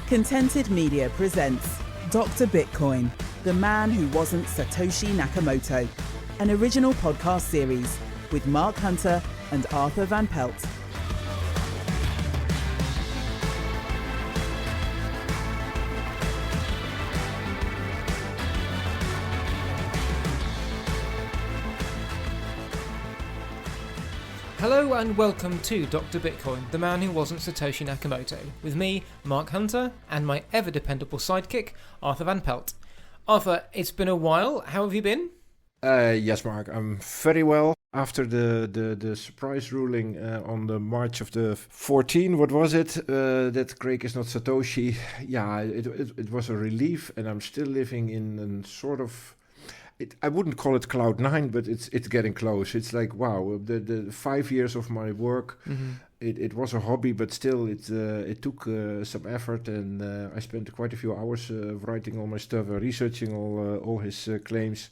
Contented Media presents Dr. Bitcoin, the man who wasn't Satoshi Nakamoto, an original podcast series with Mark Hunter and Arthur Van Pelt. Hello and welcome to Dr. Bitcoin, the man who wasn't Satoshi Nakamoto, with me, Mark Hunter, and my ever-dependable sidekick, Arthur Van Pelt. Arthur, it's been a while. How have you been? Yes, Mark, I'm very well. After the surprise ruling on the March of the 14th, what was it? That Craig is not Satoshi. Yeah, it was a relief, and I'm still living in a sort of... I wouldn't call it cloud nine, but it's getting close. It's like, wow, the 5 years of my work, it was a hobby, but still it took some effort, and I spent quite a few hours writing all my stuff, researching all his claims.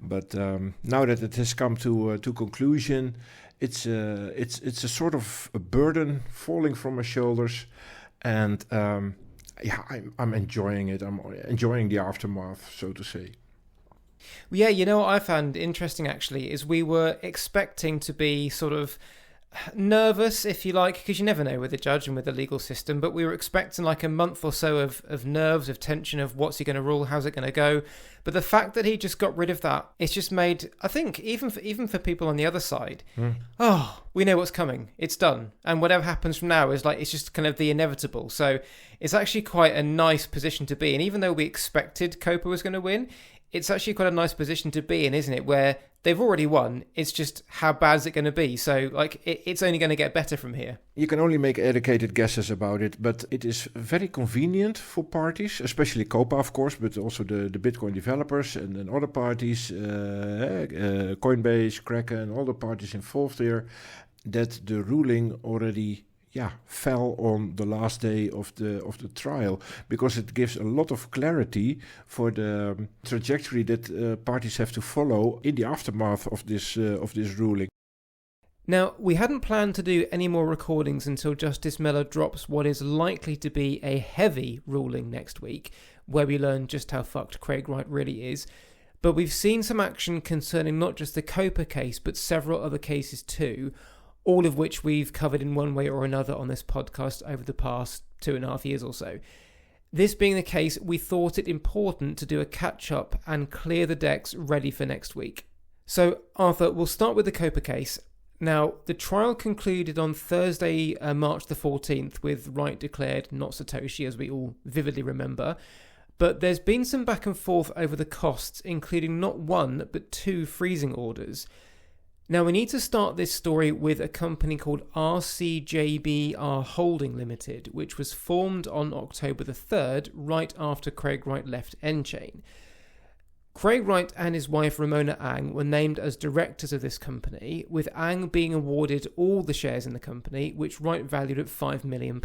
But now that it has come to conclusion, it's a sort of a burden falling from my shoulders, and I'm enjoying it. I'm enjoying the aftermath, so to say. Yeah, you know what I found interesting actually is we were expecting to be sort of nervous, if you like, because you never know with the judge and with the legal system, but we were expecting like a month or so of nerves, of tension, of what's he going to rule, how's it going to go. But the fact that he just got rid of that, it's just made, I think, even for people on the other side, we know what's coming. It's done. And whatever happens from now is like, it's just kind of the inevitable. So it's actually quite a nice position to be in. Even though we expected Copa was going to win, it's actually quite a nice position to be in, isn't it? Where they've already won. It's just how bad is it going to be? So, like, it's only going to get better from here. You can only make educated guesses about it, but it is very convenient for parties, especially Copa, of course, but also the Bitcoin developers and other parties, Coinbase, Kraken, all the parties involved there, that the ruling already fell on the last day of the trial, because it gives a lot of clarity for the trajectory that parties have to follow in the aftermath of this ruling. Now, we hadn't planned to do any more recordings until Justice Miller drops what is likely to be a heavy ruling next week, where we learn just how fucked Craig Wright really is. But we've seen some action concerning not just the Copa case, but several other cases too, all of which we've covered in one way or another on this podcast over the past 2.5 years or so. This being the case, we thought it important to do a catch-up and clear the decks ready for next week. So, Arthur, we'll start with the Copa case. Now, the trial concluded on Thursday, March the 14th, with Wright declared not Satoshi, as we all vividly remember. But there's been some back and forth over the costs, including not one, but 2 freezing orders. Now, we need to start this story with a company called RCJBR Holding Limited, which was formed on October the 3rd, right after Craig Wright left nChain. Craig Wright and his wife Ramona Ang were named as directors of this company, with Ang being awarded all the shares in the company, which Wright valued at £5 million.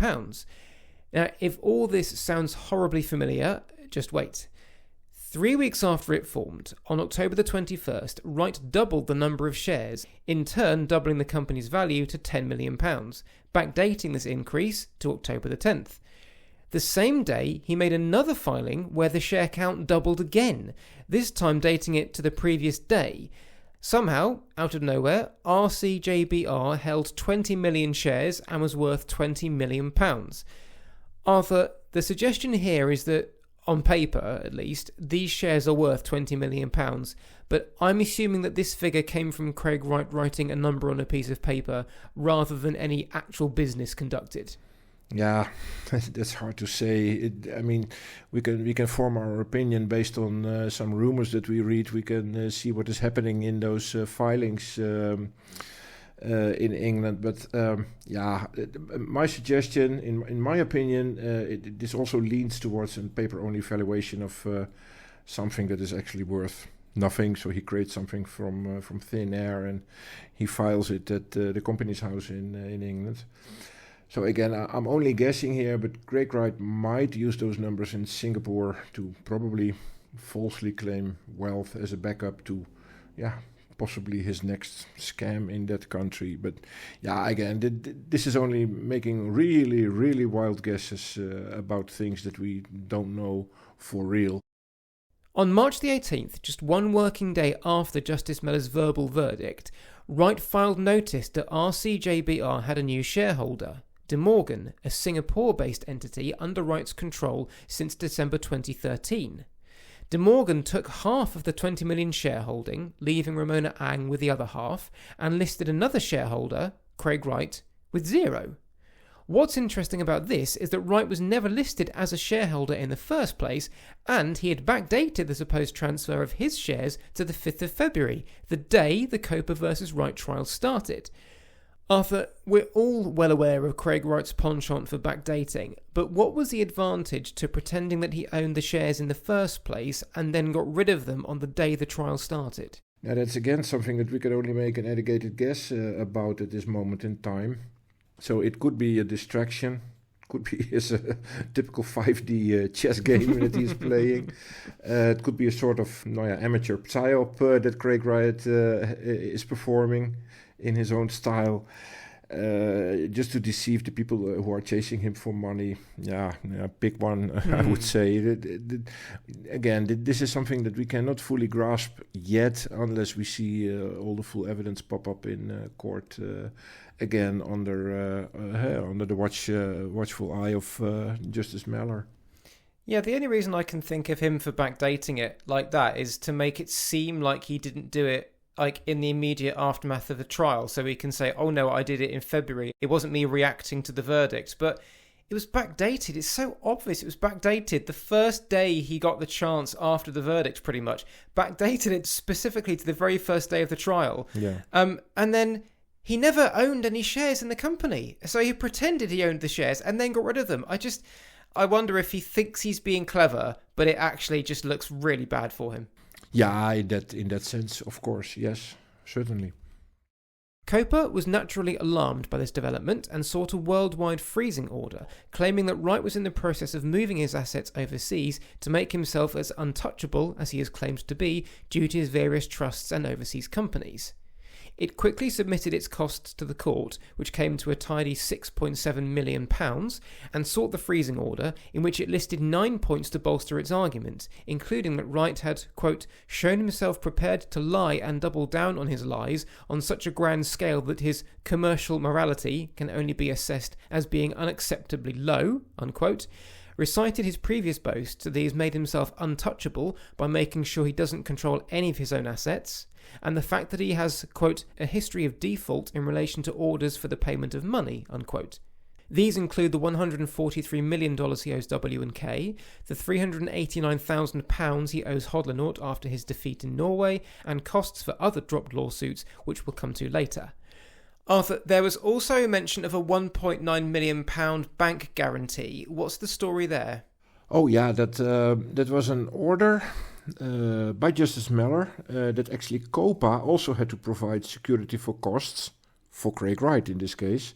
Now, if all this sounds horribly familiar, just wait. 3 weeks after it formed, on October the 21st, Wright doubled the number of shares, in turn doubling the company's value to £10 million, backdating this increase to October the 10th. The same day, he made another filing where the share count doubled again, this time dating it to the previous day. Somehow, out of nowhere, RCJBR held 20 million shares and was worth £20 million. Arthur, the suggestion here is that, on paper, at least, these shares are worth £20 million, but I'm assuming that this figure came from Craig Wright writing a number on a piece of paper rather than any actual business conducted. Yeah, that's hard to say. We can form our opinion based on some rumors that we read. We can see what is happening in those filings in England, but my suggestion, in my opinion, this also leans towards a paper-only valuation of something that is actually worth nothing. So he creates something from thin air, and he files it at the Companies House in England. So again, I'm only guessing here, but Craig Wright might use those numbers in Singapore to probably falsely claim wealth as a backup to possibly his next scam in that country. But yeah, again, this is only making really, really wild guesses about things that we don't know for real. On March the 18th, just one working day after Justice Mellor's verbal verdict, Wright filed notice that RCJBR had a new shareholder, De Morgan, a Singapore-based entity under Wright's control since December 2013. De Morgan took half of the 20 million shareholding, leaving Ramona Ang with the other half, and listed another shareholder, Craig Wright, with 0. What's interesting about this is that Wright was never listed as a shareholder in the first place, and he had backdated the supposed transfer of his shares to the 5th of February, the day the Copa versus Wright trial started. Arthur, we're all well aware of Craig Wright's penchant for backdating, but what was the advantage to pretending that he owned the shares in the first place and then got rid of them on the day the trial started? Now that's again something that we can only make an educated guess about at this moment in time. So it could be a distraction, could be his typical 5D chess game that he's playing. It could be a sort of amateur psyop that Craig Wright is performing in his own style, just to deceive the people who are chasing him for money. Pick one, I would say. Again, this is something that we cannot fully grasp yet unless we see all the full evidence pop up in court again under the watchful eye of Justice Mellor. Yeah, the only reason I can think of him for backdating it like that is to make it seem like he didn't do it like in the immediate aftermath of the trial, so he can say, oh no, I did it in February, it wasn't me reacting to the verdict. But it was backdated. It's so obvious it was backdated. The first day he got the chance after the verdict, pretty much backdated it specifically to the very first day of the trial. Yeah. And then he never owned any shares in the company, so he pretended he owned the shares and then got rid of them. I wonder if he thinks he's being clever, but it actually just looks really bad for him. Yeah, in that sense, of course, yes, certainly. Copa was naturally alarmed by this development and sought a worldwide freezing order, claiming that Wright was in the process of moving his assets overseas to make himself as untouchable as he has claimed to be due to his various trusts and overseas companies. It quickly submitted its costs to the court, which came to a tidy £6.7 million, and sought the freezing order, in which it listed 9 points to bolster its argument, including that Wright had, quote, shown himself prepared to lie and double down on his lies on such a grand scale that his commercial morality can only be assessed as being unacceptably low, unquote, recited his previous boast that he has made himself untouchable by making sure he doesn't control any of his own assets, and the fact that he has, quote, a history of default in relation to orders for the payment of money, unquote. These include the $143 million he owes W&K, the £389,000 he owes Hodlernaut after his defeat in Norway, and costs for other dropped lawsuits, which we'll come to later. Arthur, there was also a mention of a £1.9 million bank guarantee. What's the story there? Oh yeah, that was an order by Justice Mellor that actually Copa also had to provide security for costs, for Craig Wright in this case,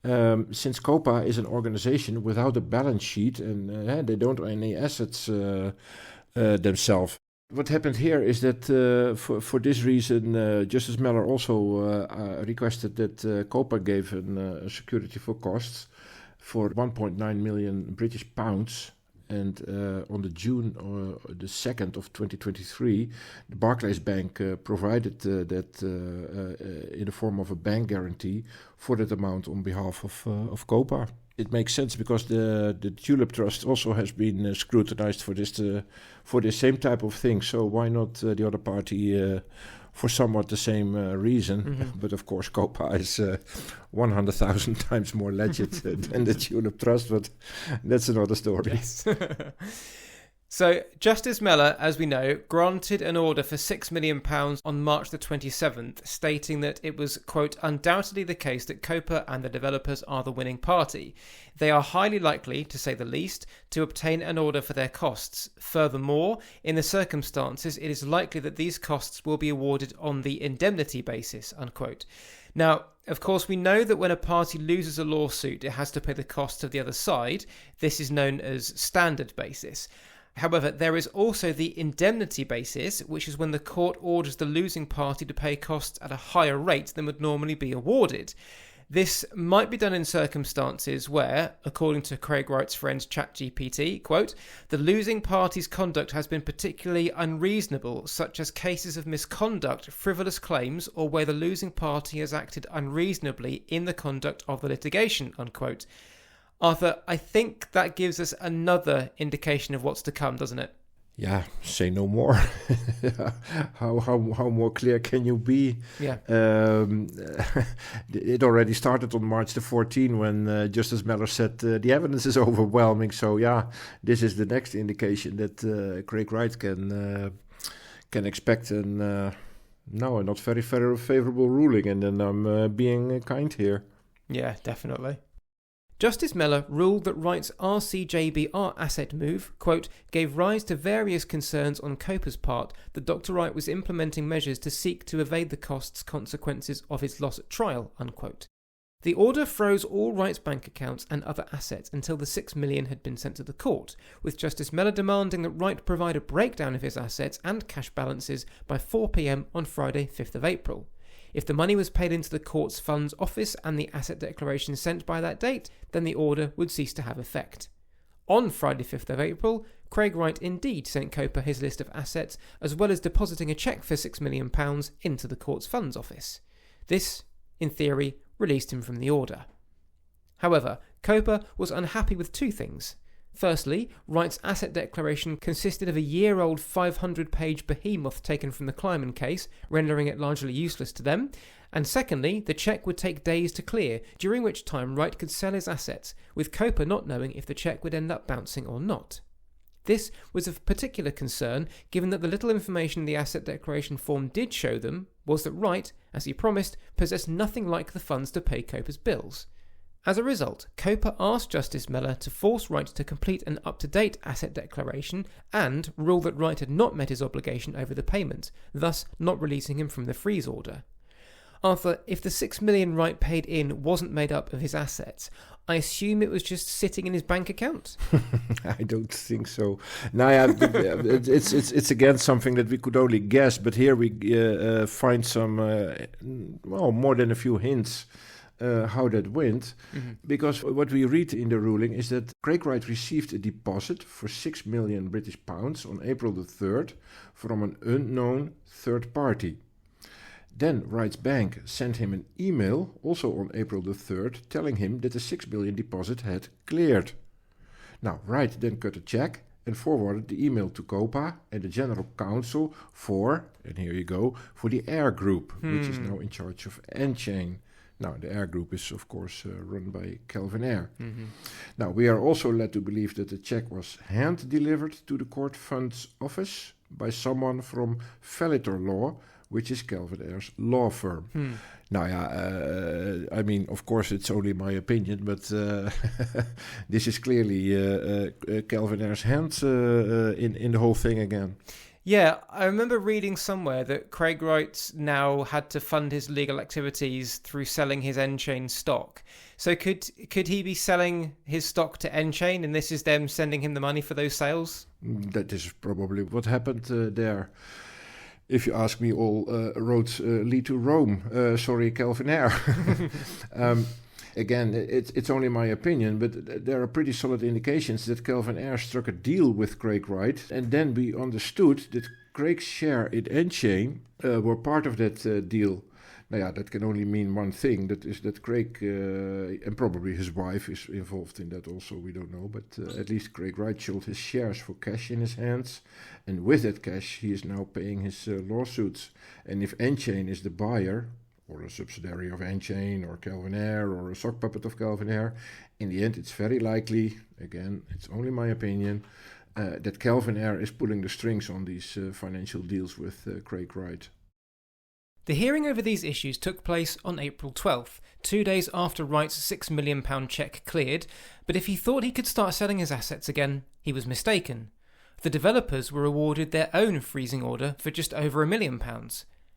since Copa is an organization without a balance sheet and they don't own any assets themselves. What happened here is that for this reason, Justice Mellor also requested that Copa gave a security for costs for 1.9 million British pounds. And on the June the 2nd of 2023, the Barclays Bank provided that in the form of a bank guarantee for that amount on behalf of Copa. It makes sense because the Tulip Trust also has been scrutinized for this same type of thing. So why not the other party for somewhat the same reason? Mm-hmm. But of course, Copa is 100,000 times more legit than the Tulip Trust. But that's another story. Yes. So, Justice Mellor, as we know, granted an order for £6 million on March the 27th, stating that it was, quote, undoubtedly the case that Copa and the developers are the winning party. They are highly likely, to say the least, to obtain an order for their costs. Furthermore, in the circumstances, it is likely that these costs will be awarded on the indemnity basis, unquote. Now, of course, we know that when a party loses a lawsuit, it has to pay the cost of the other side. This is known as standard basis. However, there is also the indemnity basis, which is when the court orders the losing party to pay costs at a higher rate than would normally be awarded. This might be done in circumstances where, according to Craig Wright's friend ChatGPT, quote, the losing party's conduct has been particularly unreasonable, such as cases of misconduct, frivolous claims, or where the losing party has acted unreasonably in the conduct of the litigation, unquote. Arthur, I think that gives us another indication of what's to come, doesn't it? Yeah, say no more. How more clear can you be? Yeah. It already started on March the 14th when Justice Meller said the evidence is overwhelming. So yeah, this is the next indication that Craig Wright can expect a not very favorable ruling. And then I'm being kind here. Yeah, definitely. Justice Meller ruled that Wright's RCJBR asset move, quote, gave rise to various concerns on Copa's part that Dr. Wright was implementing measures to seek to evade the consequences of his loss at trial, unquote. The order froze all Wright's bank accounts and other assets until the $6 million had been sent to the court, with Justice Meller demanding that Wright provide a breakdown of his assets and cash balances by 4 p.m. on Friday, 5th of April. If the money was paid into the court's funds office and the asset declaration sent by that date, then the order would cease to have effect. On Friday 5th of April, Craig Wright indeed sent Copa his list of assets, as well as depositing a cheque for £6 million into the court's funds office. This, in theory, released him from the order. However, Copa was unhappy with two things. Firstly, Wright's asset declaration consisted of a year-old 500-page behemoth taken from the Kleiman case, rendering it largely useless to them. And secondly, the cheque would take days to clear, during which time Wright could sell his assets, with Copa not knowing if the cheque would end up bouncing or not. This was of particular concern, given that the little information the asset declaration form did show them was that Wright, as he promised, possessed nothing like the funds to pay Copa's bills. As a result, Copa asked Justice Meller to force Wright to complete an up-to-date asset declaration and rule that Wright had not met his obligation over the payment, thus not releasing him from the freeze order. Arthur, if the $6 million Wright paid in wasn't made up of his assets, I assume it was just sitting in his bank account? I don't think so. Now, yeah, it's again something that we could only guess, but here we find some, more than a few hints how that went, because what we read in the ruling is that Craig Wright received a deposit for £6 million British pounds on April the 3rd from an unknown third party. Then Wright's bank sent him an email, also on April the 3rd, telling him that the $6 million deposit had cleared. Now, Wright then cut a check and forwarded the email to Copa and the General Counsel for, and here you go, for the Air Group, which is now in charge of N-Chain. Now, the Air Group is, of course, run by Kelvin Air. Now, we are also led to believe that the check was hand-delivered to the court funds office by someone from Felitor Law, which is Kelvin Air's law firm. Now, I mean, of course, it's only my opinion, but this is clearly Kelvin Air's hands in the whole thing again. Yeah, I remember reading somewhere that Craig Wright now had to fund his legal activities through selling his N-Chain stock. So could he be selling his stock to N-Chain and this is them sending him the money for those sales? That is probably what happened there. If you ask me, all roads lead to Rome. Kelvin Air. Again, it's only my opinion, but there are pretty solid indications that Kelvin Air struck a deal with Craig Wright, and then we understood that Craig's share in N-Chain were part of that deal. Now, yeah, that can only mean one thing, that is that Craig, and probably his wife is involved in that also, we don't know, but at least Craig Wright sold his shares for cash in his hands, and with that cash he is now paying his lawsuits. And if N-Chain is the buyer, or a subsidiary of N-Chain, or Kelvin Air, or a sock puppet of Kelvin Air, in the end it's very likely, again, it's only my opinion, that Kelvin Air is pulling the strings on these financial deals with Craig Wright. The hearing over these issues took place on April 12th, 2 days after Wright's £6 million cheque cleared, but if he thought he could start selling his assets again, he was mistaken. The developers were awarded their own freezing order for just over £1 million.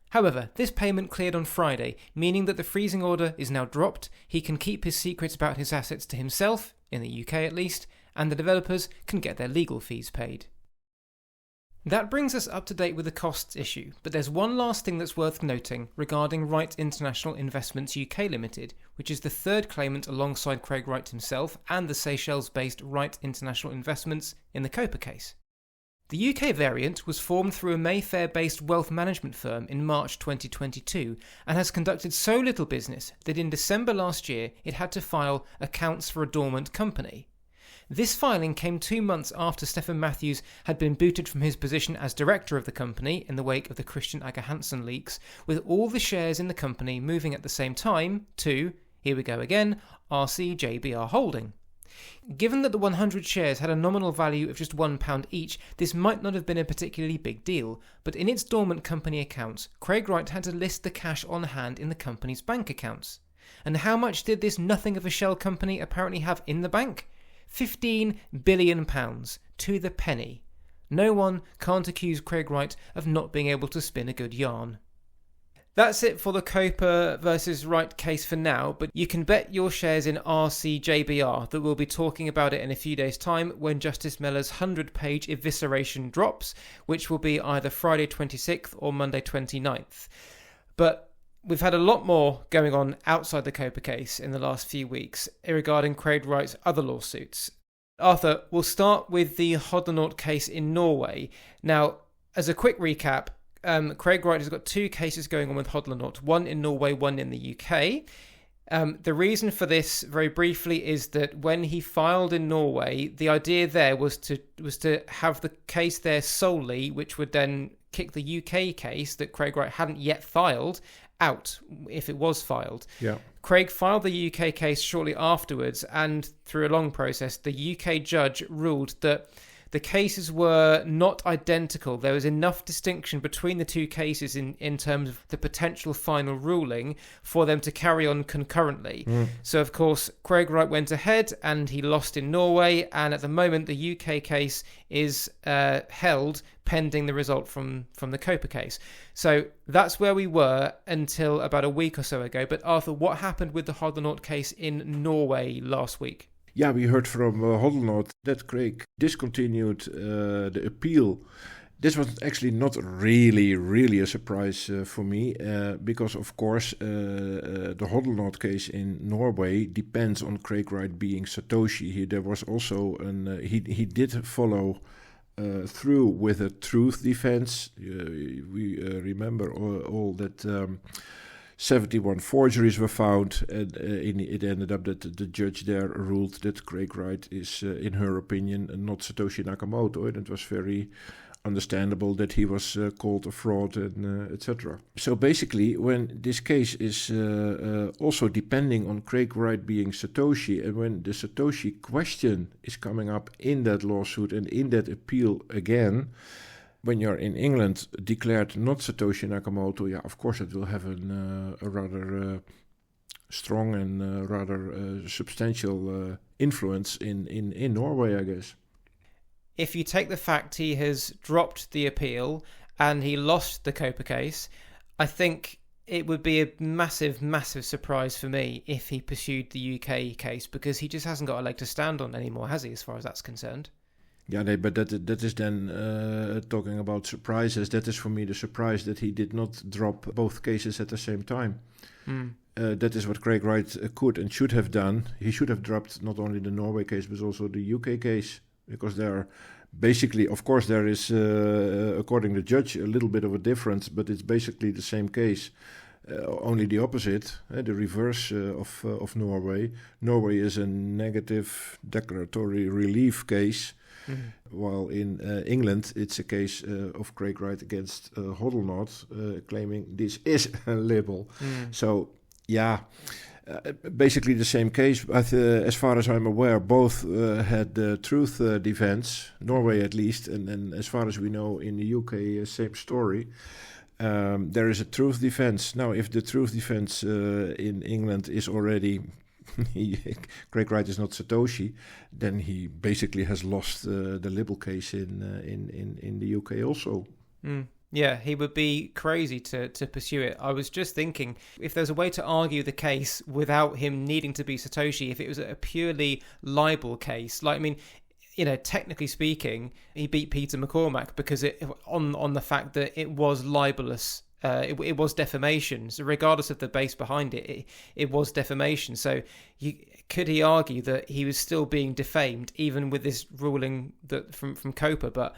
However, this payment cleared on Friday, meaning that the freezing order is now dropped, he can keep his secrets about his assets to himself, in the UK at least, and the developers can get their legal fees paid. That brings us up to date with the costs issue, but there's one last thing that's worth noting regarding Wright International Investments UK Limited, which is the third claimant alongside Craig Wright himself and the Seychelles-based Wright International Investments in the Copa case. The UK variant was formed through a Mayfair-based wealth management firm in March 2022 and has conducted so little business that in December last year it had to file accounts for a dormant company. This filing came 2 months after Stephen Matthews had been booted from his position as director of the company in the wake of the Christian Ager Hansen leaks, with all the shares in the company moving at the same time to, here we go again, RCJBR Holding. Given that the 100 shares had a nominal value of just £1 each, this might not have been a particularly big deal, but in its dormant company accounts, Craig Wright had to list the cash on hand in the company's bank accounts. And how much did this nothing of a shell company apparently have in the bank? £15 billion, to the penny. No one can't accuse Craig Wright of not being able to spin a good yarn. That's it for the Copa versus Wright case for now, but you can bet your shares in RCJBR that we'll be talking about it in a few days' time when Justice Mellor's 100-page evisceration drops, which will be either Friday 26th or Monday 29th. But we've had a lot more going on outside the Copa case in the last few weeks regarding Craig Wright's other lawsuits. Arthur, we'll start with the Hodlonaut case in Norway. Now, as a quick recap, Craig Wright has got 2 cases going on with Hodlonaut, one in Norway, one in the UK. The reason for this, very briefly, is that when he filed in Norway, the idea there was to have the case there solely, which would then kick the UK case that Craig Wright hadn't yet filed out if it was filed. Yeah. Craig filed the UK case shortly afterwards, and through a long process, the UK judge ruled that the cases were not identical. There was enough distinction between the 2 cases in terms of the potential final ruling for them to carry on concurrently. So, of course, Craig Wright went ahead and he lost in Norway, and at the moment the UK case is held pending the result from the Copa case. So that's where we were until about a week or so ago. But Arthur, what happened with the Hodlonaut case in Norway last week? Yeah, we heard from Hodlonaut that Craig discontinued the appeal. This was actually not really a surprise for me, because of course the Hodlonaut case in Norway depends on Craig Wright being Satoshi. There was also he did follow through with a truth defense. We remember all that. 71 forgeries were found, and it ended up that the judge there ruled that Craig Wright is, in her opinion, not Satoshi Nakamoto, and it was very understandable that he was called a fraud and etc. So basically, when this case is also depending on Craig Wright being Satoshi, and when the Satoshi question is coming up in that lawsuit and in that appeal again, when you're in England declared not Satoshi Nakamoto, yeah, of course it will have a rather strong and rather substantial influence in Norway, I guess. If you take the fact he has dropped the appeal and he lost the Copa case, I think it would be a massive surprise for me if he pursued the UK case, because he just hasn't got a leg to stand on anymore, has he, as far as that's concerned? Yeah, but that is then talking about surprises. That is for me the surprise that he did not drop both cases at the same time. That is what Craig Wright could and should have done. He should have dropped not only the Norway case but also the UK case, because there are basically, of course, there is, according to the judge, a little bit of a difference, but it's basically the same case. Only the opposite, the reverse of Norway. Norway is a negative declaratory relief case, while in England it's a case of Craig Wright against Hodlonaut, claiming this is a libel. So, yeah, basically the same case. As far as I'm aware, both had the truth defense, Norway at least, and as far as we know in the UK, same story. There is a truth defense. Now, if the truth defense in England is already Craig Wright is not Satoshi, then he basically has lost the libel case in the UK also. Yeah, he would be crazy to pursue it. I was just thinking, if there's a way to argue the case without him needing to be Satoshi, if it was a purely libel case, like, I mean, technically speaking, he beat Peter McCormack because on the fact that it was libelous. It was defamation. So regardless of the base behind it, it was defamation. So could he argue that he was still being defamed even with this ruling that from Copa? But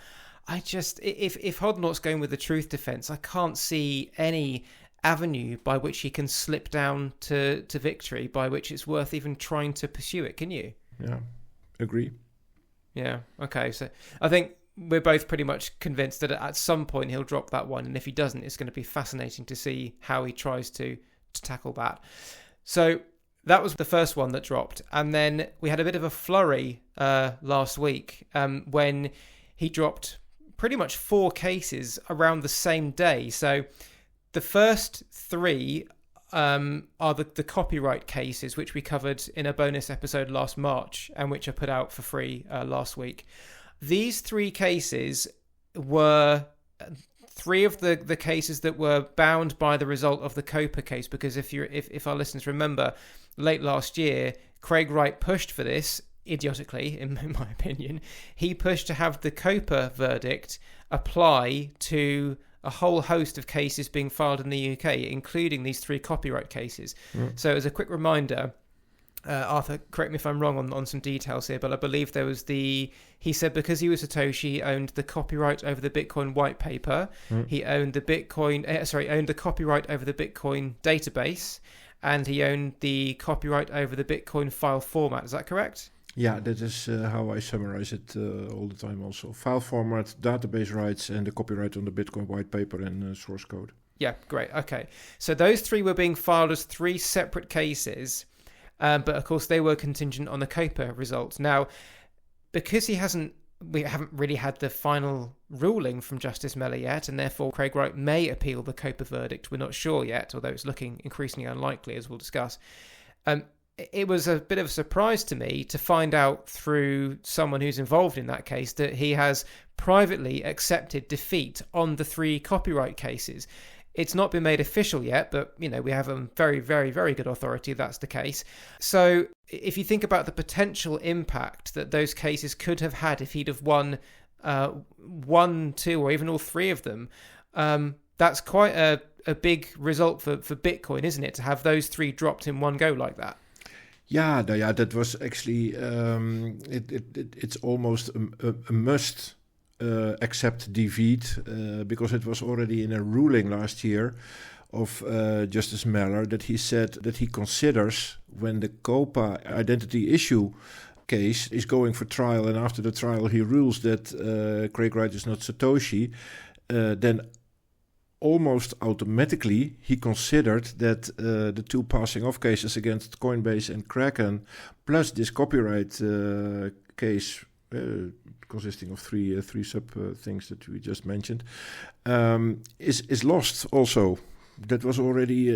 I just, if Hodnort's going with the truth defence, I can't see any avenue by which he can slip down to victory, by which it's worth even trying to pursue it. Can you? Yeah, agree. Yeah, okay. So I think we're both pretty much convinced that at some point he'll drop that one. And if he doesn't, it's going to be fascinating to see how he tries to tackle that. So that was the first one that dropped. And then we had a bit of a flurry last week when he dropped pretty much 4 cases around the same day. So the first 3 are the copyright cases, which we covered in a bonus episode last March and which are put out for free last week. These 3 cases were 3 of the cases that were bound by the result of the Copa case, because if our listeners remember, late last year, Craig Wright pushed for this, idiotically, in my opinion. He pushed to have the Copa verdict apply to a whole host of cases being filed in the UK, including these 3 copyright cases. So as a quick reminder, Arthur, correct me if I'm wrong on some details here, but I believe there was he said because he was Satoshi, he owned the copyright over the Bitcoin white paper. He owned owned the copyright over the Bitcoin database, and he owned the copyright over the Bitcoin file format. Is that correct? Yeah, that is how I summarize it all the time also. File format, database rights, and the copyright on the Bitcoin white paper and source code. Yeah, great. Okay. So those 3 were being filed as 3 separate cases, but of course they were contingent on the Copa results. Now, because we haven't really had the final ruling from Justice Mellor yet, and therefore Craig Wright may appeal the Copa verdict. We're not sure yet, although it's looking increasingly unlikely, as we'll discuss. It was a bit of a surprise to me to find out through someone who's involved in that case that he has privately accepted defeat on the 3 copyright cases. It's not been made official yet, but we have a very, very, very good authority that's the case. So if you think about the potential impact that those cases could have had if he'd have won 1, 2, or even all 3 of them, that's quite a big result for Bitcoin, isn't it, to have those 3 dropped in one go like that? Yeah, that was actually it's almost a must accept defeat because it was already in a ruling last year of Justice Mellor that he said that he considers when the Copa identity issue case is going for trial, and after the trial he rules that Craig Wright is not Satoshi, then almost automatically he considered that the 2 passing off cases against Coinbase and Kraken, plus this copyright case consisting of 3 sub things that we just mentioned, is lost also. That was already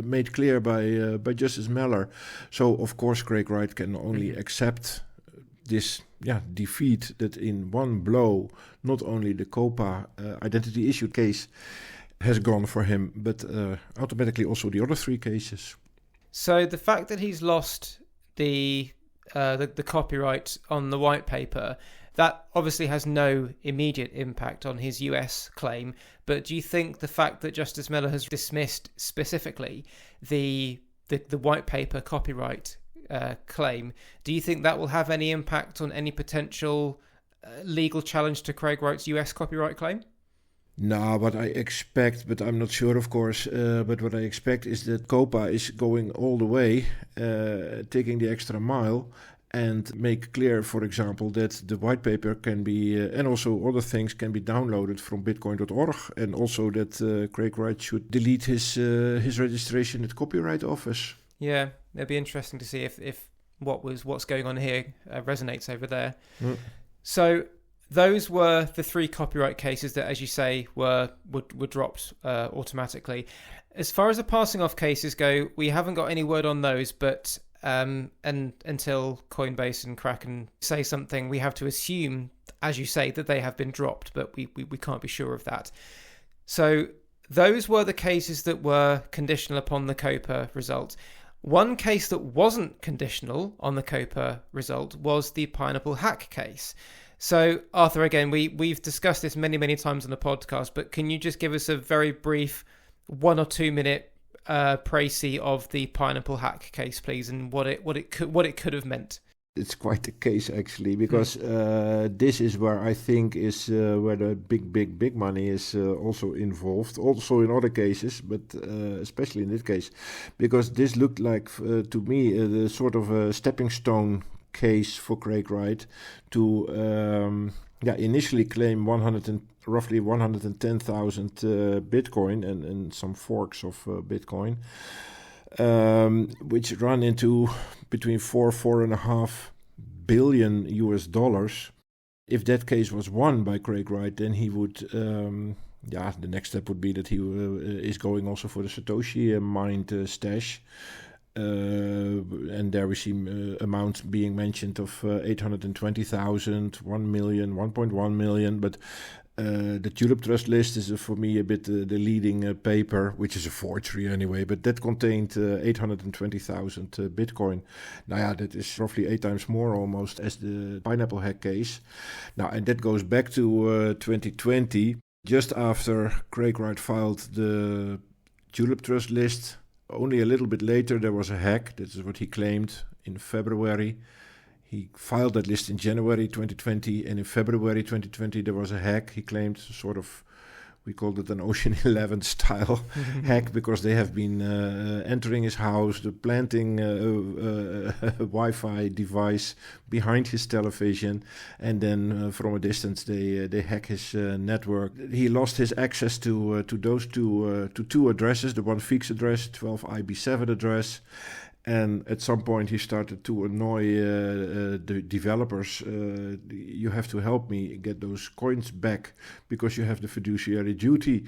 made clear by Justice Mellor. So of course Craig Wright can only accept this defeat, that in one blow not only the Copa identity issue case has gone for him, but automatically also the other 3 cases. So the fact that he's lost the copyright on the white paper, that obviously has no immediate impact on his US claim. But do you think the fact that Justice Mellor has dismissed specifically the white paper copyright claim, do you think that will have any impact on any potential legal challenge to Craig Wright's US copyright claim? No, what I expect, but I'm not sure, of course, but what I expect is that Copa is going all the way, taking the extra mile, and make clear, for example, that the white paper can be, and also other things can be downloaded from bitcoin.org, and also that Craig Wright should delete his registration at the Copyright Office. Yeah, it'd be interesting to see if what's going on here resonates over there. So those were the 3 copyright cases that, as you say, were dropped automatically. As far as the passing off cases go, we haven't got any word on those, but and until Coinbase and Kraken say something, we have to assume, as you say, that they have been dropped, but we can't be sure of that. So those were the cases that were conditional upon the Copa result. One case that wasn't conditional on the Copa result was the pineapple hack case. So, Arthur, again, we've discussed this many, many times on the podcast, but can you just give us a very brief 1 or 2 minute précis of the pineapple hack case, please, and what it could have meant? It's quite a case, actually, because this is where I think is where the big money is also involved. Also in other cases, but especially in this case, because this looked like, to me, the sort of a stepping stone case for Craig Wright to initially claim roughly 110,000 Bitcoin and some forks of Bitcoin. Which run into between 4.5 billion US dollars. If that case was won by Craig Wright, then he would, the next step would be that he is going also for the Satoshi mined stash. And there we see amounts being mentioned of 820,000, 1 million, 1.1 million, but the Tulip Trust list is for me a bit the leading paper, which is a forgery anyway, but that contained 820,000 Bitcoin. Now, that is roughly 8 times more almost as the pineapple hack case. Now, and that goes back to 2020, just after Craig Wright filed the Tulip Trust list. Only a little bit later, there was a hack. This is what he claimed in February. He filed that list in January 2020, and in February 2020 there was a hack. He claimed sort of, we called it an Ocean 11 style hack, because they have been entering his house, planting a Wi-Fi device behind his television, and then from a distance they hack his network. He lost his access to those two addresses, the 1 Feeks address, 12 IB7 address. And at some point he started to annoy the developers. You have to help me get those coins back because you have the fiduciary duty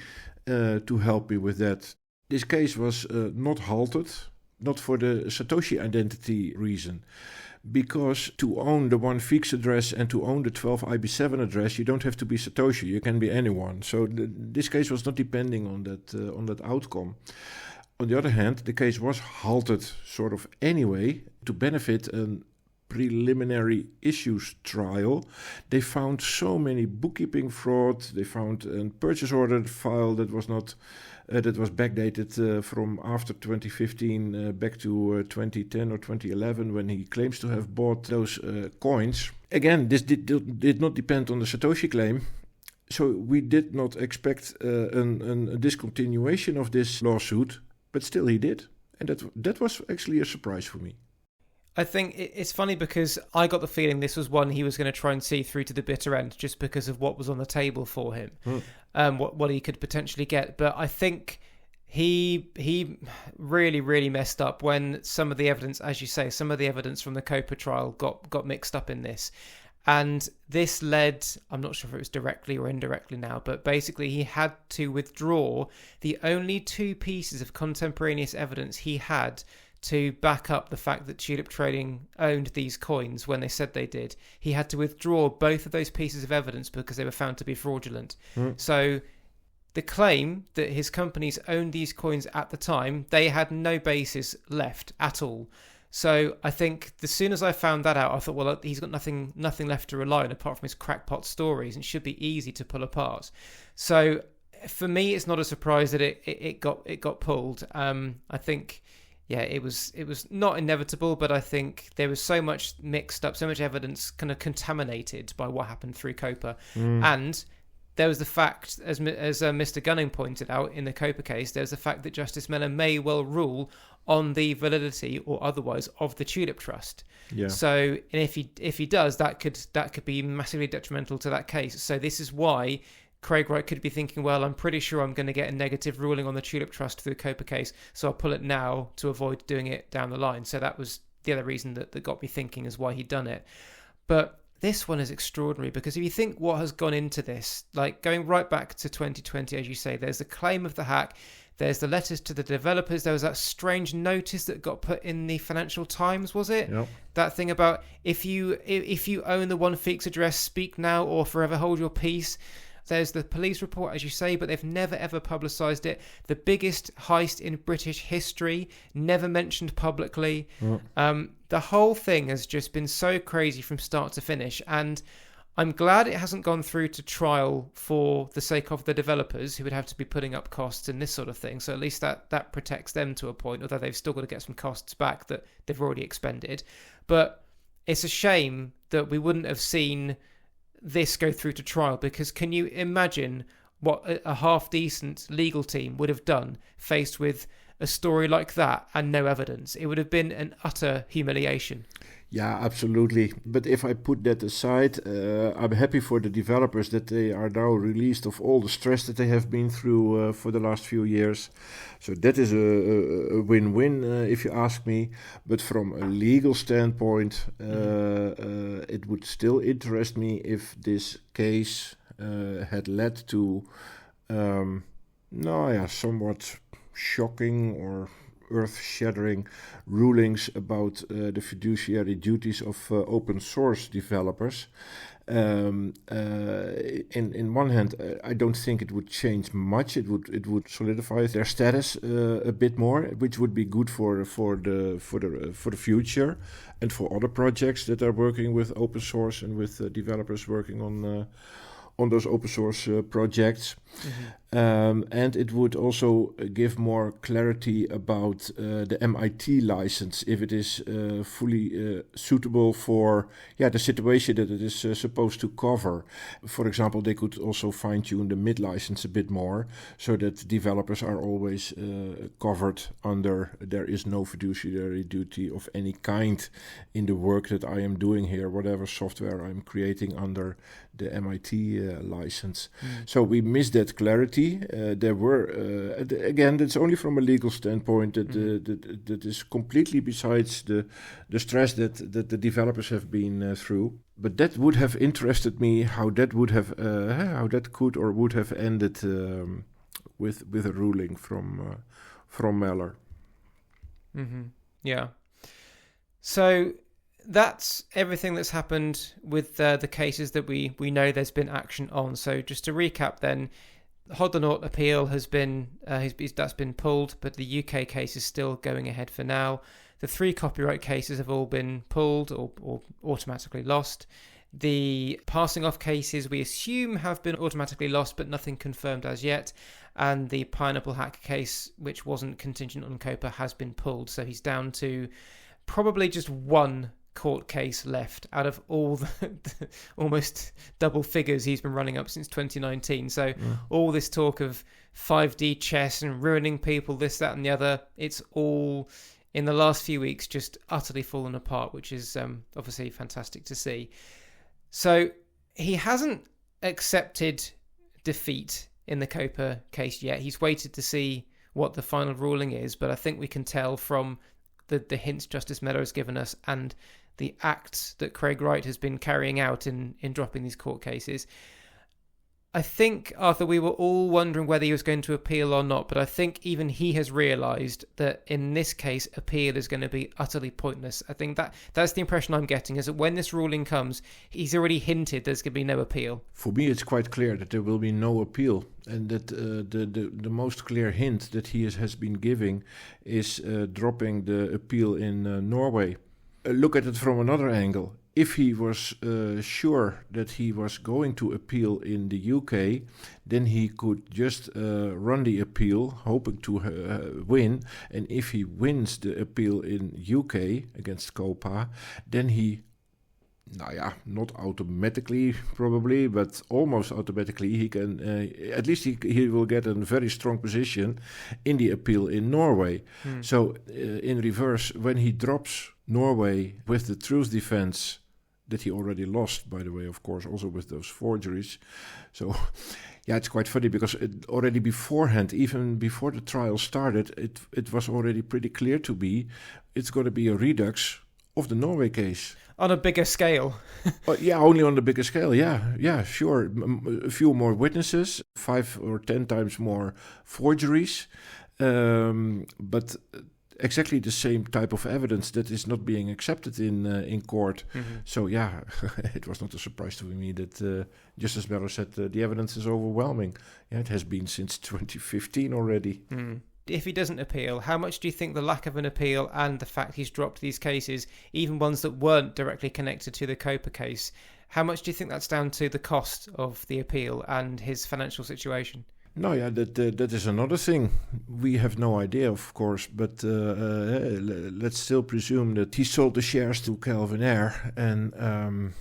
to help me with that. This case was not halted, not for the Satoshi identity reason. Because to own the 1 Feeks address and to own the 12 IB7 address, you don't have to be Satoshi. You can be anyone. So this case was not depending on that outcome. On the other hand, the case was halted sort of anyway to benefit a preliminary issues trial. They found so many bookkeeping fraud. They found a purchase order file that was not that was backdated from after 2015 back to 2010 or 2011 when he claims to have bought those coins. Again, this did not depend on the Satoshi claim. So we did not expect a discontinuation of this lawsuit. But still he did. And that was actually a surprise for me. I think it's funny because I got the feeling this was one he was going to try and see through to the bitter end just because of what was on the table for him, what he could potentially get. But I think he really, really messed up when some of the evidence, as you say, some of the evidence from the Copa trial got mixed up in this. And this led, I'm not sure if it was directly or indirectly now, but basically he had to withdraw the only 2 pieces of contemporaneous evidence he had to back up the fact that Tulip Trading owned these coins when they said they did. He had to withdraw both of those pieces of evidence because they were found to be fraudulent. So the claim that his companies owned these coins at the time, they had no basis left at all. So I think as soon as I found that out, I thought, well, he's got nothing left to rely on apart from his crackpot stories, and it should be easy to pull apart. So for me, it's not a surprise that it got pulled. I think, it was not inevitable, but I think there was so much mixed up, so much evidence kind of contaminated by what happened through Copa, and there was the fact, as Mr. Gunning pointed out in the Copa case, there's the fact that Justice Miller may well rule on the validity or otherwise of the Tulip Trust. Yeah. So, and if he does, that could be massively detrimental to that case. So this is why Craig Wright could be thinking, well, I'm pretty sure I'm going to get a negative ruling on the Tulip Trust through the Copa case, so I'll pull it now to avoid doing it down the line. So that was the other reason that got me thinking is why he'd done it. But this one is extraordinary because if you think what has gone into this, like going right back to 2020, as you say, there's the claim of the hack, there's the letters to the developers, there was that strange notice that got put in the Financial Times, was it? Yep. That thing about if you own the 1 Feeks address, speak now or forever hold your peace. There's the police report, as you say, but they've never ever publicised it. The biggest heist in British history, never mentioned publicly. The whole thing has just been so crazy from start to finish, and I'm glad it hasn't gone through to trial for the sake of the developers, who would have to be putting up costs and this sort of thing. So at least that protects them to a point, although they've still got to get some costs back that they've already expended. But it's a shame that we wouldn't have seen this go through to trial, because can you imagine what a half-decent legal team would have done faced with a story like that and no evidence? It would have been an utter humiliation. Yeah, absolutely. But if I put that aside, I'm happy for the developers that they are now released of all the stress that they have been through for the last few years. So that is a win-win, if you ask me. But from a legal standpoint, it would still interest me if this case had led to, somewhat shocking or earth-shattering rulings about the fiduciary duties of open source developers. In one hand, I don't think it would change much. It would solidify their status a bit more, which would be good for the future and for other projects that are working with open source and with developers working on those open source projects. And it would also give more clarity about the MIT license, if it is fully suitable for the situation that it is supposed to cover. For example, they could also fine-tune the MIT license a bit more, so that developers are always covered under there is no fiduciary duty of any kind in the work that I am doing here, whatever software I'm creating under the MIT license. So we missed that clarity. There were, again, that's only from a legal standpoint that is completely besides the stress that the developers have been through. But that would have interested me how that would have, how that could or would have ended with a ruling from Mellor. Yeah. So that's everything that's happened with the cases that we know there's been action on. So just to recap then, the Hodlonaut appeal has been that's been pulled, but the UK case is still going ahead for now. The 3 copyright cases have all been pulled or automatically lost. The passing off cases we assume have been automatically lost, but nothing confirmed as yet. And the Pineapple Hack case, which wasn't contingent on Copa, has been pulled. So he's down to probably just one court case left out of all the almost double figures he's been running up since 2019. So all this talk of 5D chess and ruining people, this, that and the other, it's all in the last few weeks just utterly fallen apart, which is obviously fantastic to see. So he hasn't accepted defeat in the Copa case yet. He's waited to see what the final ruling is, but I think we can tell from the hints Justice Mellor has given us and the acts that Craig Wright has been carrying out in dropping these court cases. I think, Arthur, we were all wondering whether he was going to appeal or not, but I think even he has realised that in this case, appeal is going to be utterly pointless. I think that's the impression I'm getting, is that when this ruling comes, he's already hinted there's going to be no appeal. For me, it's quite clear that there will be no appeal, and that the most clear hint that he has been giving is dropping the appeal in Norway. Look at it from another angle. If he was sure that he was going to appeal in the UK, then he could just run the appeal, hoping to win. And if he wins the appeal in UK against Copa, then he, not automatically probably, but almost automatically, he can, at least he will get a very strong position in the appeal in Norway. So in reverse, when he drops Norway with the truth defense that he already lost, by the way, of course, also with those forgeries. So, it's quite funny because already beforehand, even before the trial started, it was already pretty clear to me it's going to be a redux of the Norway case. On a bigger scale. Only on the bigger scale, yeah, sure. A few more witnesses, 5 or 10 times more forgeries. But exactly the same type of evidence that is not being accepted in court. So yeah, it was not a surprise to me that Justice Miller said the evidence is overwhelming. Yeah, it has been since 2015 already. If he doesn't appeal, how much do you think the lack of an appeal and the fact he's dropped these cases, even ones that weren't directly connected to the Copa case, how much do you think that's down to the cost of the appeal and his financial situation? No, yeah, that is another thing. We have no idea, of course, but let's still presume that he sold the shares to Calvin Ayre, and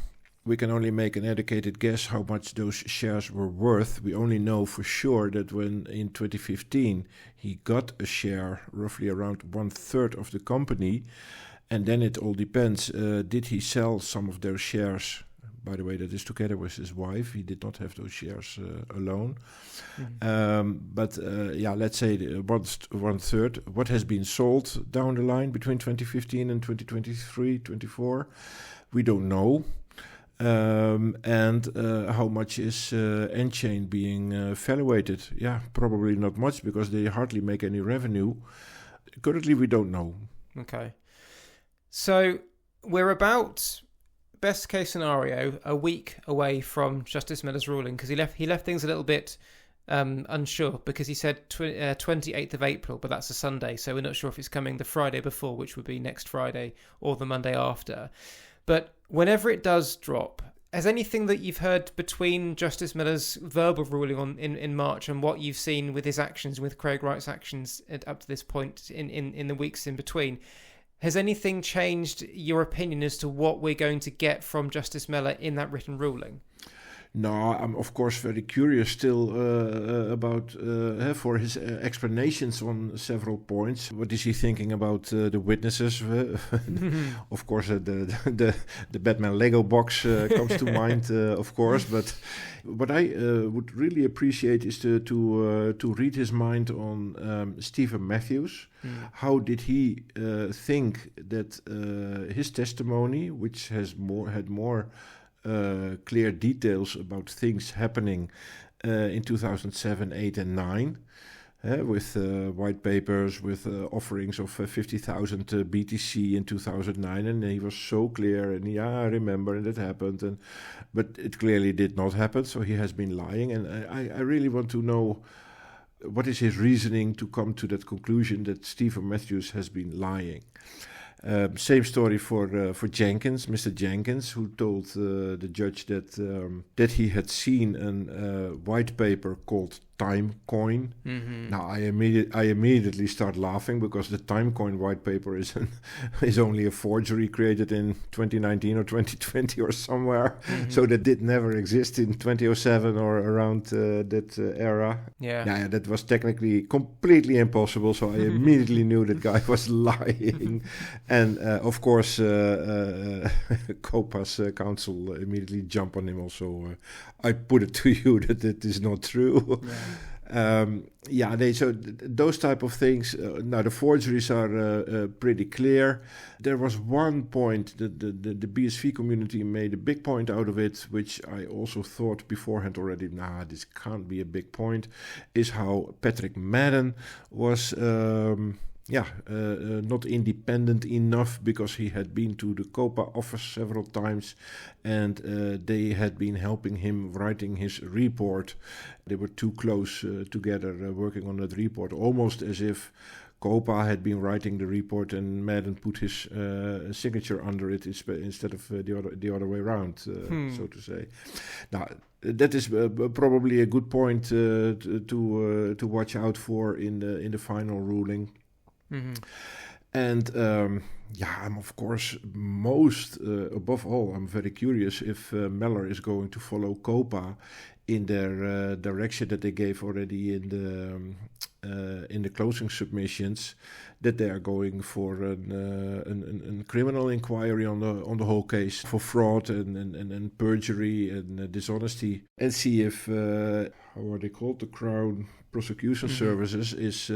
we can only make an educated guess how much those shares were worth. We only know for sure that when in 2015 he got a share, roughly around 1/3 of the company, and then it all depends. Did he sell some of those shares? By the way, that is together with his wife. He did not have those shares alone. But let's say 1/3. What has been sold down the line between 2015 and 2023, 24? We don't know. And how much is Enchain being evaluated? Yeah, probably not much because they hardly make any revenue. Currently, we don't know. Okay. So we're about, best case scenario, a week away from Justice Miller's ruling, because he left things a little bit unsure, because he said 28th of April, but that's a Sunday, so we're not sure if it's coming the Friday before, which would be next Friday, or the Monday after. But whenever it does drop, has anything that you've heard between Justice Miller's verbal ruling in March and what you've seen with his actions, with Craig Wright's actions up to this point in the weeks in between, has anything changed your opinion as to what we're going to get from Justice Miller in that written ruling? No, I'm of course very curious still about for his explanations on several points. What is he thinking about the witnesses? Of course, the Batman Lego box comes to mind, of course. But what I would really appreciate is to read his mind on Stephen Matthews. How did he think that his testimony, which had more clear details about things happening in 2007, 8 and 9, with white papers, with offerings of 50,000 BTC in 2009, and he was so clear, and I remember, and it happened, but it clearly did not happen, so he has been lying, and I really want to know what is his reasoning to come to that conclusion that Stephen Matthews has been lying. Same story for Jenkins, Mr. Jenkins, who told the judge that he had seen a white paper called Timecoin. Now I immediately start laughing because the Timecoin white paper is only a forgery created in 2019 or 2020 or somewhere, so that did never exist in 2007 or around that era. Yeah, that was technically completely impossible. So I immediately knew that guy was lying, and of course Copa's counsel immediately jumped on him. Also, I put it to you that it is not true. So those type of things. Now the forgeries are pretty clear. There was one point that the BSV community made a big point out of it, which I also thought beforehand already. This can't be a big point. Is how Patrick Madden was. Not independent enough because he had been to the Copa office several times, and they had been helping him writing his report. They were too close together working on that report, almost as if Copa had been writing the report and Madden put his signature under it instead of the other way around, so to say. Now, that is probably a good point to watch out for in the final ruling. And I'm of course above all, I'm very curious if Meller is going to follow Copa in their direction that they gave already in the closing submissions, that they are going for a criminal inquiry on the whole case for fraud and perjury and dishonesty, and see if how are they called, the Crown Prosecution Services is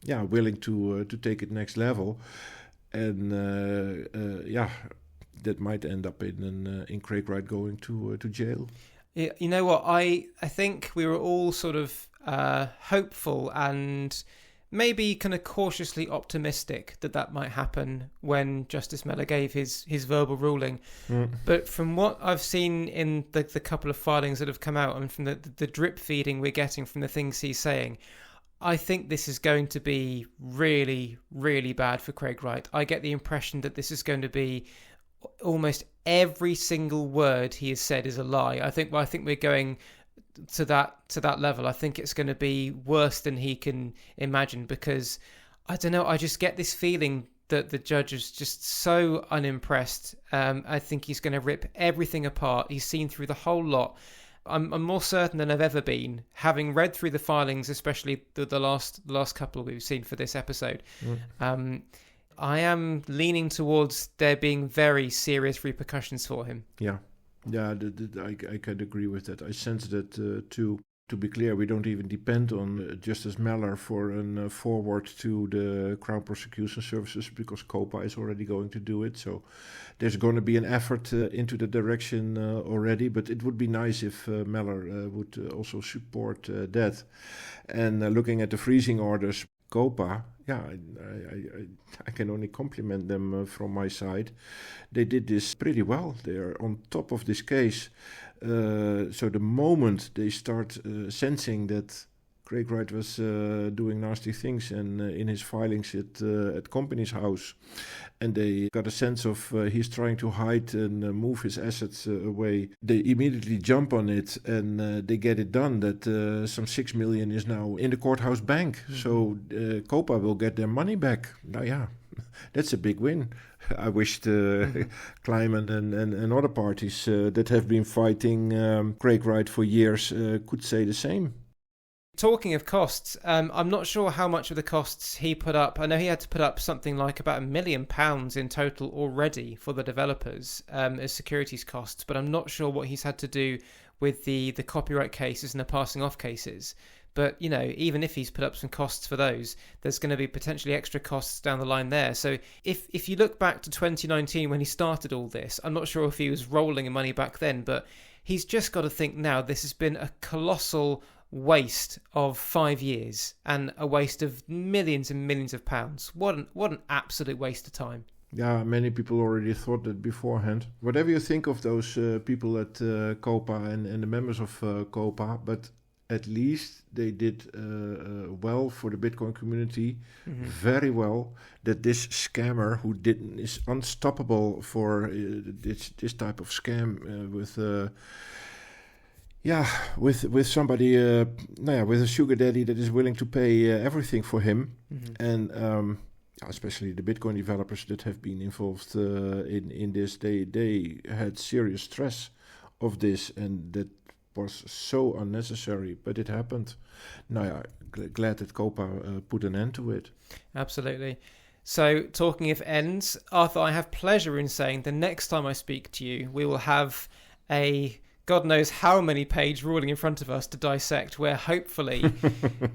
willing to take it next level, and that might end up in Craig Wright going to jail. You know what, I think we were all sort of hopeful and maybe kind of cautiously optimistic that might happen when Justice Mellor gave his verbal ruling. But from what I've seen in the couple of filings that have come out, and from the drip feeding we're getting from the things he's saying, I think this is going to be really, really bad for Craig Wright. I get the impression that this is going to be almost every single word he has said is a lie. I think we're going to that level. I think it's going to be worse than he can imagine, because I don't know, I just get this feeling that the judge is just so unimpressed. I think he's going to rip everything apart. He's seen through the whole lot. I'm more certain than I've ever been, having read through the filings, especially the last couple we've seen for this episode. I am leaning towards there being very serious repercussions for him. Yeah, I can agree with that. I sense that too. To be clear, we don't even depend on Justice Mellor for a forward to the Crown Prosecution Services, because Copa is already going to do it. So there's going to be an effort into the direction already. But it would be nice if Mellor would also support that. And looking at the freezing orders, Copa, yeah, I can only compliment them from my side. They did this pretty well. They are on top of this case. So the moment they start sensing that Craig Wright was doing nasty things and in his filings at Company's House, and they got a sense of he's trying to hide and move his assets away, they immediately jump on it and they get it done, that some 6 million is now in the courthouse bank. So Copa will get their money back. Now, yeah, that's a big win. I wish Kleiman and other parties that have been fighting Craig Wright for years could say the same. Talking of costs, I'm not sure how much of the costs he put up. I know he had to put up something like about £1 million in total already for the developers as securities costs, but I'm not sure what he's had to do with the copyright cases and the passing off cases. But, you know, even if he's put up some costs for those, there's going to be potentially extra costs down the line there. So if you look back to 2019 when he started all this, I'm not sure if he was rolling in money back then, but he's just got to think now this has been a colossal waste of 5 years and a waste of millions and millions of pounds. What an absolute waste of time. Yeah, many people already thought that beforehand. Whatever you think of those people at Copa and the members of Copa, but at least they did well for the Bitcoin community, very well. That this scammer who is unstoppable for this type of scam with somebody, with a sugar daddy that is willing to pay everything for him, and especially the Bitcoin developers that have been involved in this, they had serious stress of this, and that was so unnecessary, but it happened. Glad that Copa put an end to it. Absolutely. So, talking of ends, Arthur, I have pleasure in saying the next time I speak to you, we will have a God knows how many page ruling in front of us to dissect, where hopefully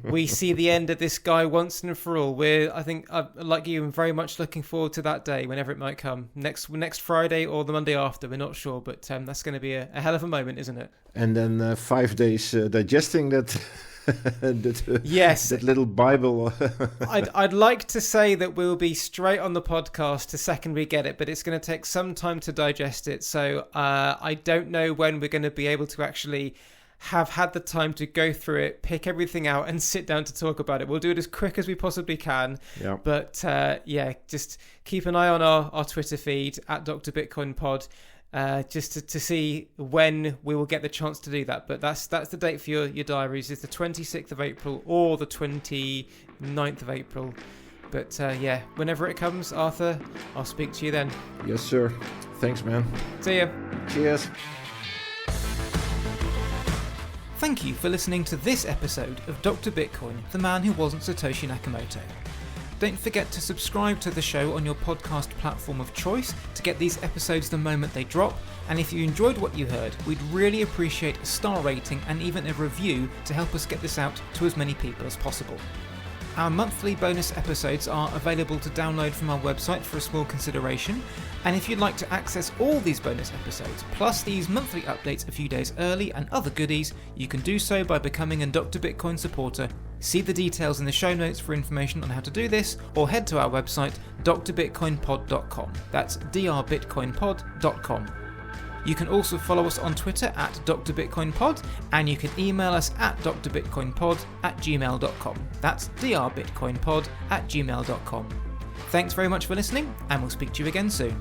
we see the end of this guy once and for all. I think, like you, I'm very much looking forward to that day, whenever it might come. Next Friday or the Monday after, we're not sure, but that's going to be a hell of a moment, isn't it? And then 5 days digesting that... yes, that little Bible. I'd like to say that we'll be straight on the podcast the second we get it, but it's going to take some time to digest it. So I don't know when we're going to be able to actually have had the time to go through it, pick everything out, and sit down to talk about it. We'll do it as quick as we possibly can. Yeah. But just keep an eye on our Twitter feed at Dr. Bitcoin Pod. Just to see when we will get the chance to do that. But that's the date for your diaries, is the 26th of April or the 29th of April. But whenever it comes, Arthur, I'll speak to you then. Yes, sir. Thanks, man. See ya. Cheers. Thank you for listening to this episode of Dr. Bitcoin, the man who wasn't Satoshi Nakamoto. Don't forget to subscribe to the show on your podcast platform of choice to get these episodes the moment they drop. And if you enjoyed what you heard, we'd really appreciate a star rating and even a review to help us get this out to as many people as possible. Our monthly bonus episodes are available to download from our website for a small consideration, and if you'd like to access all these bonus episodes, plus these monthly updates a few days early and other goodies, you can do so by becoming a Dr. Bitcoin supporter. See the details in the show notes for information on how to do this, or head to our website drbitcoinpod.com. That's drbitcoinpod.com. You can also follow us on Twitter at drbitcoinpod, and you can email us at drbitcoinpod@gmail.com. That's drbitcoinpod@gmail.com. Thanks very much for listening, and we'll speak to you again soon.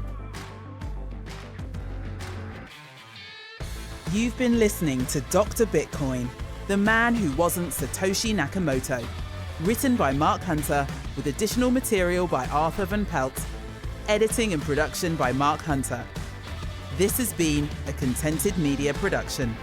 You've been listening to Dr. Bitcoin, the man who wasn't Satoshi Nakamoto. Written by Mark Hunter, with additional material by Arthur Van Pelt. Editing and production by Mark Hunter. This has been a Contented Media production.